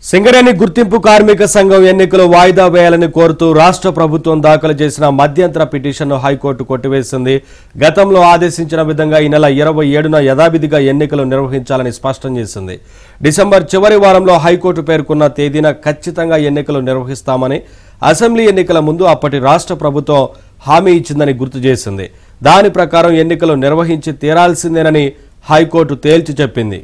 సింగరేణి గుర్తింపు కార్మిక సంఘం ఎన్నికలు వాయిదా వేయాలని కోరుతూ రాష్ట్ర ప్రభుత్వం దాఖలు చేసిన మధ్యంతర పిటిషన్ను హైకోర్టు కొట్టివేసింది. గతంలో ఆదేశించిన విధంగా ఈ నెల 27న యథావిధిగా ఎన్నికలు నిర్వహించాలని స్పష్టం చేసింది. డిసెంబర్ చివరి వారంలో హైకోర్టు పేర్కొన్న తేదీన ఖచ్చితంగా ఎన్నికలు నిర్వహిస్తామని అసెంబ్లీ ఎన్నికల ముందు అప్పటి రాష్ట్ర ప్రభుత్వం హామీ ఇచ్చిందని గుర్తు చేసింది. దాని ప్రకారం ఎన్నికలు నిర్వహించి తీరాల్సిందేనని హైకోర్టు తేల్చి చెప్పింది.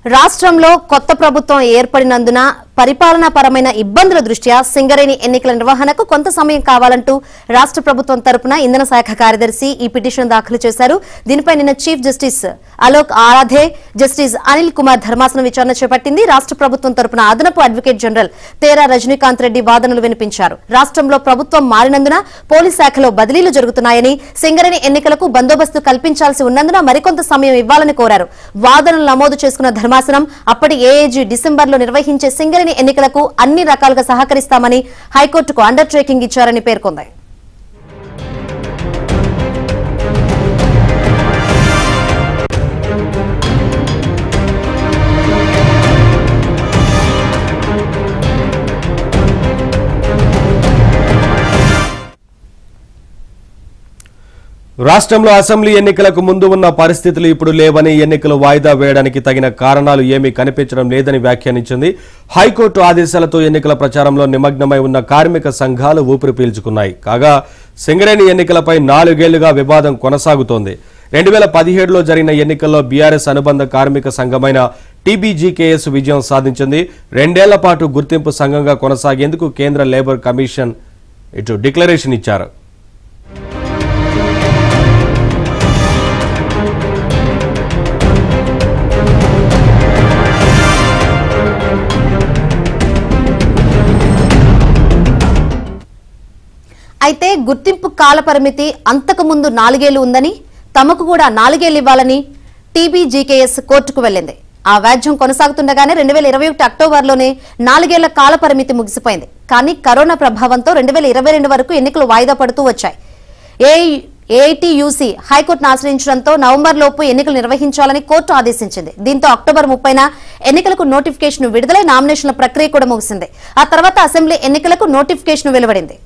రాష్ట్రంలో కొత్త ప్రభుత్వం ఏర్పడినందున పరిపాలనాపరమైన ఇబ్బందుల దృష్ట్యా సింగరేణి ఎన్నికల నిర్వహణకు కొంత సమయం కావాలంటూ రాష్ట్ర ప్రభుత్వం తరపున ఇంధన శాఖ కార్యదర్శి ఈ పిటిషన్ దాఖలు చేశారు. దీనిపై నిన్న chief justice Alok Aradhe, justice Anil Kumar ధర్మాసనం విచారణ చేపట్టింది. రాష్ట్ర ప్రభుత్వం తరపున అదనపు అడ్వకేట్ జనరల్ తేరా రజనీకాంత్ రెడ్డి వాదనలు వినిపించారు. రాష్ట్రంలో ప్రభుత్వం మారినందున పోలీస్ శాఖలో బదిలీలు జరుగుతున్నాయని, సింగరేణి ఎన్నికలకు బందోబస్తు కల్పించాల్సి ఉన్నందున మరికొంత సమయం ఇవ్వాలని కోరారు. వాదనలు నమోదు చేసుకున్న ధర్మాసనం అప్పటి ఏఏజీ డిసెంబర్లో నిర్వహించే సింగరేణి ఎన్నికలకు అన్ని రకాలుగా సహకరిస్తామని హైకోర్టుకు అండర్ టేకింగ్ ఇచ్చారని పేర్కొంది. రాష్ట్రంలో అసెంబ్లీ ఎన్నికలకు ముందు ఉన్న పరిస్థితులు ఇప్పుడు లేవని, ఎన్నికలు వాయిదా వేయడానికి తగిన కారణాలు ఏమీ కనిపించడం లేదని వ్యాఖ్యానించింది. హైకోర్టు ఆదేశాలతో ఎన్నికల ప్రచారంలో నిమగ్నమై ఉన్న కార్మిక సంఘాలు ఊపిరి పీల్చుకున్నాయి. కాగా సింగరేణి ఎన్నికలపై 4 ఏళ్లుగా వివాదం కొనసాగుతోంది. 2017లో జరిగిన ఎన్నికల్లో బీఆర్ఎస్ అనుబంధ కార్మిక సంఘమైన టీబీజీకేఎస్ విజయం సాధించింది. 2 ఏళ్ల పాటు గుర్తింపు సంఘంగా కొనసాగేందుకు కేంద్ర లేబర్ కమిషన్ ఇటు డిక్లరేషన్ ఇచ్చారు. అయితే గుర్తింపు కాల పరిమితి అంతకు ముందు 4 ఏళ్లు ఉందని, తమకు కూడా 4 ఏళ్లు ఇవ్వాలని టీబీజీకేఎస్ కోర్టుకు వెళ్లింది. ఆ వ్యాజ్యం కొనసాగుతుండగానే 2021 అక్టోబర్లోనే 4 ఏళ్ల కాల పరిమితి ముగిసిపోయింది. కానీ కరోనా ప్రభావంతో 2022 వరకు ఎన్నికలు వాయిదా పడుతూ వచ్చాయి. ఏఐటీయూసీ హైకోర్టును ఆశ్రయించడంతో నవంబర్లోపు ఎన్నికలు నిర్వహించాలని కోర్టు ఆదేశించింది. దీంతో అక్టోబర్ 30న ఎన్నికలకు నోటిఫికేషన్ విడుదలై నామినేషన్ల ప్రక్రియ కూడా ముగిసింది. ఆ తర్వాత అసెంబ్లీ ఎన్నికలకు నోటిఫికేషన్ వెలువడింది.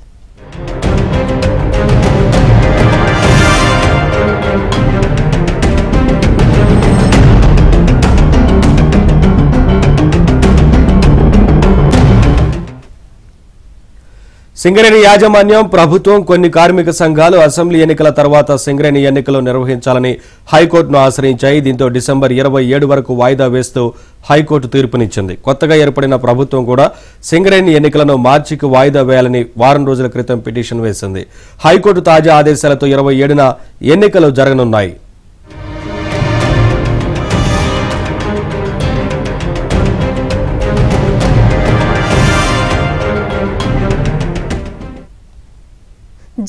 సింగరేణి యాజమాన్యం, ప్రభుత్వం, కొన్ని కార్మిక సంఘాలు అసెంబ్లీ ఎన్నికల తర్వాత సింగరేణి ఎన్నికలు నిర్వహించాలని హైకోర్టును ఆశ్రయించాయి. దీంతో డిసెంబర్ 27 వరకు వాయిదా వేస్తూ హైకోర్టు తీర్పునిచ్చింది. కొత్తగా ఏర్పడిన ప్రభుత్వం కూడా సింగరేణి ఎన్నికలను మార్చికి వాయిదా వేయాలని వారం రోజుల క్రితం పిటిషన్ వేసింది. హైకోర్టు తాజా ఆదేశాలతో 27న ఎన్నికలు జరగనున్నాయి.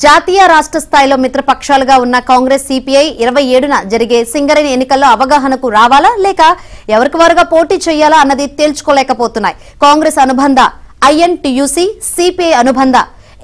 జాతీయ రాష్ట్ర స్థాయిలో మిత్రపక్షాలుగా ఉన్న కాంగ్రెస్, సిపిఐ 27న జరిగే సింగరేణి ఎన్నికల్లో అవగాహనకు రావాలా లేక ఎవరికి వారుగా పోటీ చేయాలా అన్నది తేల్చుకోలేకపోతున్నాయి. కాంగ్రెస్ అనుబంధ ఐఎన్టీయూసీ, సిపిఐ అనుబంధ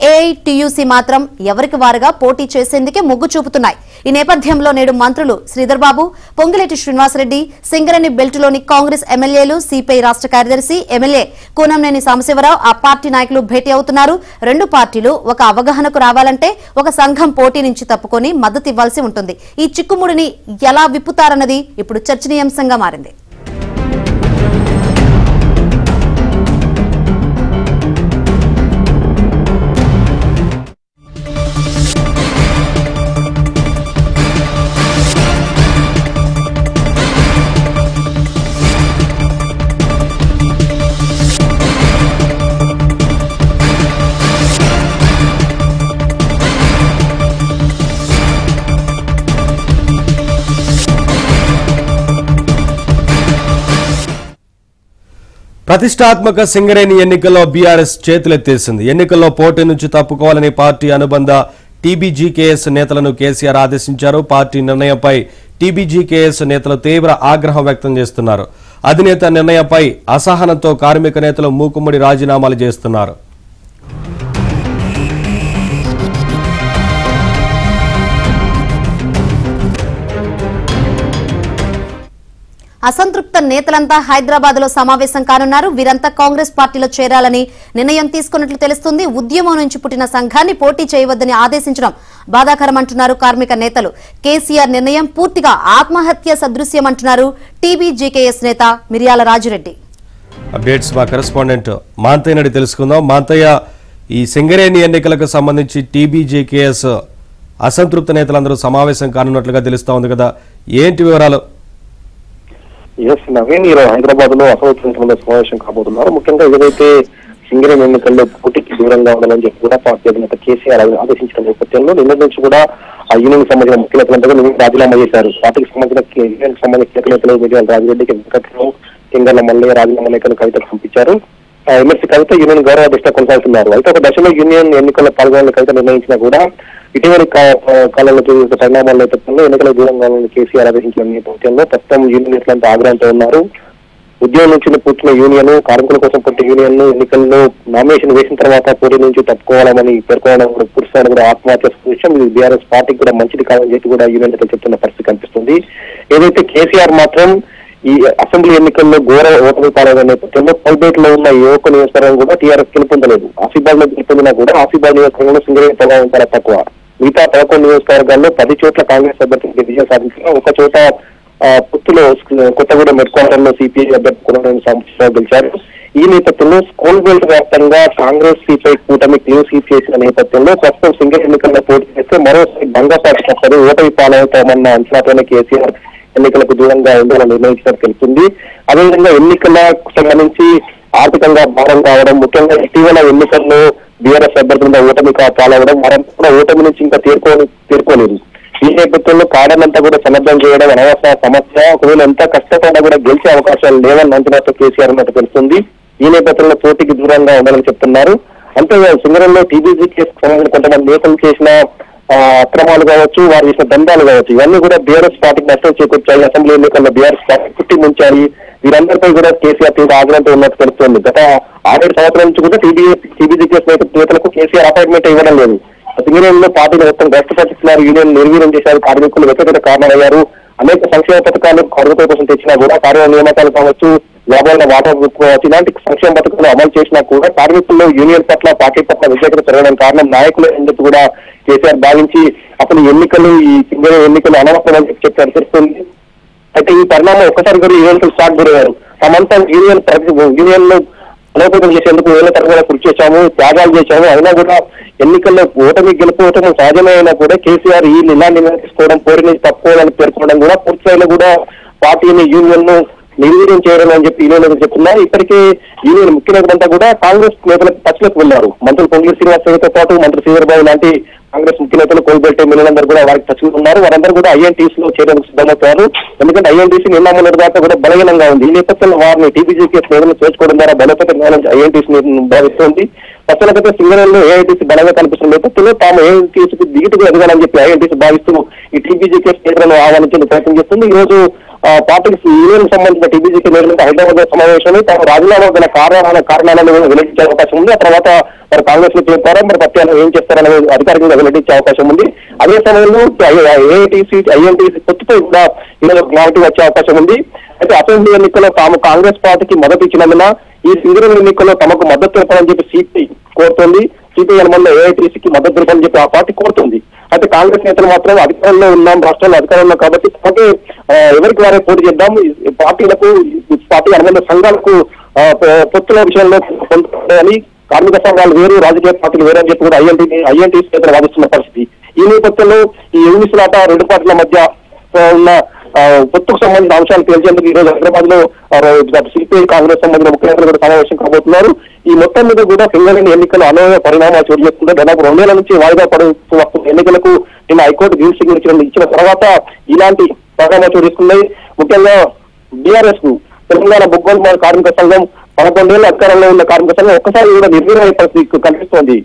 ఏఐటీయూసీ మాత్రం ఎవరికి వారుగా పోటీ చేసేందుకే మొగ్గు చూపుతున్నాయి. ఈ నేపథ్యంలో నేడు మంత్రులు శ్రీధర్ బాబు, పొంగులేటి శ్రీనివాసరెడ్డి, సింగరేణి బెల్టులోని కాంగ్రెస్ ఎమ్మెల్యేలు, సిపిఐ రాష్ట్ర కార్యదర్శి ఎమ్మెల్యే కూనంనేని సాంబశివరావు ఆ పార్టీ నాయకులు భేటీ అవుతున్నారు. 2 పార్టీలు ఒక అవగాహనకు రావాలంటే ఒక సంఘం పోటీ నుంచి తప్పుకొని మద్దతు ఇవ్వాల్సి ఉంటుంది. ఈ చిక్కుముడిని ఎలా విప్పుతారన్నది ఇప్పుడు చర్చనీయాంశంగా మారింది. ప్రతిష్టాత్మక సింగరేణి ఎన్నికల్లో బీఆర్ఎస్ చేతులెత్తేసింది. ఎన్నికల్లో పోటీ నుంచి తప్పుకోవాలని పార్టీ అనుబంధ టీబీజీకేఎస్ నేతలను కేసీఆర్ ఆదేశించారు. పార్టీ నిర్ణయంపై టీబీజీకేఎస్ నేతలు తీవ్ర ఆగ్రహం వ్యక్తం చేస్తున్నారు. అధినేత నిర్ణయంపై అసహనంతో కార్మిక నేతలు మూకుమ్మడి రాజీనామాలు చేస్తున్నారు. అసంతృప్త నేతలంతా హైదరాబాద్ లో సమావేశం కానున్నారు. వీరంతా కాంగ్రెస్ పార్టీలో చేరాలని నిర్ణయం తీసుకున్నట్లు తెలుస్తుంది. ఉద్యమం నుంచి పుట్టిన సంఘాన్ని పోటీ చేయవద్దని ఆదేశించడం బాధాకరమంటున్నారు కార్మిక నేతలు. కేసీఆర్ నిర్ణయం పూర్తిగా ఆత్మహత్య సదృశ్యమంటున్నారు టీబీజీకేఎస్ నేత మిర్యాల రాజురెడ్డి. అప్డేట్స్ మా కరెస్పాండెంట్ మాంతయ్య నుండి తెలుసుకుందాం. మాంతయ్య, ఈ సింగరేణి ఎన్నికలకు సంబంధించి టీబీజీకేఎస్ అసంతృప్త నేతలందరూ సమావేశం కానున్నట్లుగా తెలుస్తా ఉంది కదా, ఏంటి వివరాలు? ఎస్ నవీన్, ఈరోజు హైదరాబాద్ లో అసంతృప్త సమావేశం కాబోతున్నారు. ముఖ్యంగా ఏదైతే సింగరేణి ఎన్నికల్లో పోటీకి దూరంగా ఉండాలని చెప్పి కూడా పార్టీ అధినేత కేసీఆర్ ఆదేశించిన నేపథ్యంలో నిన్న నుంచి కూడా ఆ యూనియన్ సంబంధించిన ముఖ్య నేతలందరూ నిన్న రాజీనామా చేశారు. పార్టీకి సంబంధించిన యూనియన్ సంబంధించిన నేతలు మిర్యాల రాజురెడ్డికి, వెంకట్రావు, కింగర్ల మల్లయ్య రాజీనామా లేఖను కవితకు పంపించారు. ఎమ్మెల్సీ కవిత యూనియన్ గౌరవ దృష్ట్యా కొనసాగుతున్నారు. అయితే ఒక దశలో యూనియన్ ఎన్నికల్లో పాల్గొనాలని కవిత నిర్ణయించినా కూడా ఇటీవలి కాలంలో జరిగిన పరిణామాల నేపథ్యంలో ఎన్నికలకు దూరంగా కేసీఆర్ ఆదేశించిన నేపథ్యంలో ప్రస్తుతం యూనియన్ నేతలంతా ఆగ్రహంతో ఉన్నారు. ఉద్యోగం నుంచి పుట్టిన యూనియన్, కార్మికుల కోసం పుట్టిన యూనియన్ ఎన్నికల్లో నామినేషన్ వేసిన తర్వాత పోటీ నుంచి తప్పుకోవాలని పేర్కొనడం కూడా పురుషాన్ని కూడా ఆత్మహత్య విషయం. ఇది బీఆర్ఎస్ పార్టీకి కూడా మంచిది కాదని చెప్పి కూడా యూనియన్ నేతలు చెప్తున్న పరిస్థితి కనిపిస్తుంది. ఏదైతే కేసీఆర్ మాత్రం ఈ అసెంబ్లీ ఎన్నికల్లో ఘోర ఓటమి పాలైన నేపథ్యంలో పల్బేట్ లో ఉన్న యువక నియోజకవర్గం కూడా టీఆర్ఎస్ గెలుపొందలేదు. ఆసిఫాబాద్ లో గెలుపొందినా కూడా ఆసిఫాబాద్ నియోజకవర్గంలో సింగరేణి ప్రభావం చాలా తక్కువ. మిగతా 11 నియోజకవర్గాల్లో 10 చోట్ల కాంగ్రెస్ అభ్యర్థులకు విజయం సాధించిన, ఒక చోట పుత్తులో కొత్తగూడెం మెట్కోటంలో సిపిఐ అభ్యర్థి కొనసాగించారు గెలిచారు. ఈ నేపథ్యంలో స్కూల్ బెల్ట్ వ్యాప్తంగా కాంగ్రెస్ సిపిఐ కూటమి క్లీన్ స్వీప్ చేసిన నేపథ్యంలో ప్రస్తుతం సింగరేణి ఎన్నికల్లో పోటీ చేస్తే మరోసారి బంగాపాటి తప్పదు, ఓటమి పాలవుతామన్న అంచనాతోనే కేసీఆర్ ఎన్నికలకు దూరంగా ఉండాలని నిర్ణయించినట్టు తెలుస్తుంది. అదేవిధంగా ఎన్నికలకు సంబంధించి ఆర్థికంగా భారం కావడం, ముఖ్యంగా ఇటీవల ఎన్నికల్లో బీఆర్ఎస్ అభ్యర్థుల ఓటమి పాలవడం, వారంతా కూడా ఓటమి నుంచి ఇంకా తేరుకోలేదు. ఈ నేపథ్యంలో కాడనంతా కూడా సమర్థం చేయడం అనవసర సమస్య. ఒకవేళ ఎంత కష్టపడినా కూడా గెలిచే అవకాశాలు లేవని అంచనాతో కేసీఆర్ ఉన్నట్టు తెలుస్తుంది. ఈ నేపథ్యంలో పోటీకి దూరంగా ఉండాలని చెప్తున్నారు. అంతేకాదు సింగరేణిలో టీబీజీకేఎస్ సంబంధించిన కొంతమంది నేతలు చేసిన అక్రమాలు కావచ్చు, వారు చేసిన దందాలు కావచ్చు, ఇవన్నీ కూడా బీఆర్ఎస్ పార్టీకి నష్టం చేకూర్చాయి. అసెంబ్లీ ఎన్నికల్లో బీఆర్ఎస్ పార్టీ పుట్టి ముంచాయి. వీరందరిపై కూడా కేసీఆర్ తీవ్ర ఆగ్రహంతో ఉన్నట్టు తెలుస్తోంది. గత 6-7 సంవత్సరాల నుంచి కూడా టీబీజీకేఎస్ నేతలకు కేసీఆర్ అపాయింట్మెంట్ ఇవ్వడం లేదు. సింగరేణిలో పార్టీని మొత్తం భ్రష్టపరుస్తున్నారు, యూనియన్ నిర్వీర్యం చేశారు, కార్మికులు వ్యక్తిగత కారణమయ్యారు. అనేక సంక్షేమ పథకాలు కార్మికుల కోసం తెచ్చినా కూడా కార్య నియామకాలు కావచ్చు, లాభాల వాటా కావచ్చు, ఇలాంటి సంక్షేమ పథకాలు అమలు చేసినా కూడా కార్మికుల్లో యూనియన్ పట్ల పార్టీ పట్ల వ్యతిరేకత పెరగడానికి కారణం నాయకులు అని చెప్పి కూడా కేసీఆర్ భావించి అసలు ఎన్నికలు ఈ సింగరేణి ఎన్నికలు అనవసరం అని చెప్పి తెలుస్తుంది. అయితే ఈ పరిణామం ఒక్కసారి కూడా యూనియన్ షాక్ గురయ్యారు. తమంతా యూనియన్ లో బలోపేతం చేసేందుకు వేల తరగతి కృషి చేశాము, త్యాగాలు చేశాము, అయినా కూడా ఎన్నికల్లో ఓటమి గెలుపోవటం సహజమే అయినా కూడా కేసీఆర్ ఈ ఇలాంటి తీసుకోవడం, పోటీ నుంచి తప్పుకోవాలని పేర్కొనడం కూడా పూర్తి స్థాయిలో కూడా పార్టీని యూనియన్ ను నిర్వీర్యం చేయడం అని చెప్పి యూనియన్ చెప్తున్నారు. ఇప్పటికే యూనియన్ ముఖ్య నేతలంతా కూడా కాంగ్రెస్ నేతలకు టచ్లోకి వెళ్లారు. మంత్రులు పొంగులేటి శ్రీనివాసరావుతో పాటు మంత్రి శ్రీధర్బాబు లాంటి కాంగ్రెస్ ముఖ్య నేతలు కోల్బెట్టి మిల్లందరూ కూడా వారికి టచ్లో ఉన్నారు. వారందరూ కూడా ఐఎన్టీసీ లో చేరేందుకు సిద్ధమవుతారు. ఎందుకంటే ఐఎన్టీసీ నిన్న మొన్నటి దాకా కూడా బలహీనంగా ఉంది. ఈ నేపథ్యంలో వారిని టీబీజీకేఎస్ నేతలు చేర్చుకోవడం ద్వారా బలోపేతం కావాలని ఐఎన్టీసీ భావిస్తోంది. ప్రస్తుతానికైతే సింగరేణిలో ఏఐటీసీ బలంగా కనిపిస్తున్న నేపథ్యంలో తాము ఏఐటీసీకి దిగుతుగా ఎదగాలని చెప్పి ఐఎన్టీసీ భావిస్తూ ఈ టీబీజీకేఎస్ నేతలను ఆహ్వానించేందుకు ప్రయత్నం చేస్తుంది. ఈ రోజు పార్టీకి యూనియన్ సంబంధించిన టీబీజీకే నేతలతో హైదరాబాద్ సమావేశంలో తాము రాజీనామా గల కారణాలను వెల్లడించే అవకాశం ఉంది. ఆ తర్వాత వారు కాంగ్రెస్ లో చేరుతారా, మరి పత్యాలు ఏం చేస్తారనే అధికారికంగా వెల్లడించే అవకాశం ఉంది. అదే సమయంలో ఐఎన్టీసీ పొత్తుపై కూడా ఇందులో క్లారిటీ వచ్చే అవకాశం ఉంది. అయితే అసెంబ్లీ ఎన్నికల్లో తాము కాంగ్రెస్ పార్టీకి మద్దతు ఇచ్చినందున ఈ సింగరేణి ఎన్నికల్లో తమకు మద్దతు తెలపాలని చెప్పి సిపిఐ కోరుతోంది. సిపిఐ అనుబంధంలో ఏఐటీసీకి మద్దతు తెలపాలని చెప్పి ఆ పార్టీ కోరుతుంది. అయితే కాంగ్రెస్ నేతలు మాత్రం అధికారంలో ఉన్నాం, రాష్ట్రంలో అధికారంలో కాబట్టి తమకే ఎవరికి వారే పోటీ చేద్దాం, పార్టీలకు పార్టీ అనుబంధ సంఘాలకు పొత్తుల విషయంలో పొందుతాయని, కార్మిక సంఘాలు వేరు, రాజకీయ పార్టీలు వేరు అని చెప్పి కూడా ఐఎన్టీసీ నేతలు వాదిస్తున్న పరిస్థితి. ఈ నేపథ్యంలో ఈ ఎన్నికలాట రెండు పార్టీల మధ్య ఉన్న పొత్తుకు సంబంధించిన అంశాలు తేల్చేందుకు ఈ రోజు హైదరాబాద్ లో సిపిఐ కాంగ్రెస్ సంబంధించిన ముఖ్య నేతలు కూడా సమావేశం కాబోతున్నారు. ఈ మొత్తం మీద కూడా సింగరేణి ఎన్నికలు అనూహ్య పరిణామాలు చోటు చేసుకుంటే దాదాపు 2 నెలల నుంచి వాయిదా పడుతూ వస్తున్న ఎన్నికలకు నిన్న హైకోర్టు గ్రీన్ సిగ్నల్ ఇచ్చిన తర్వాత ఇలాంటి పరిణామాలు చోటు చేసుకున్నాయి. ముఖ్యంగా బీఆర్ఎస్ కు తెలంగాణ బొగ్గోలు కార్మిక సంఘం 11 ఏళ్ళ అధికారంలో ఉన్న కార్మిక సంఘం ఒక్కసారి కూడా నిర్వీర్యమయ్యే పరిస్థితి కనిపిస్తోంది.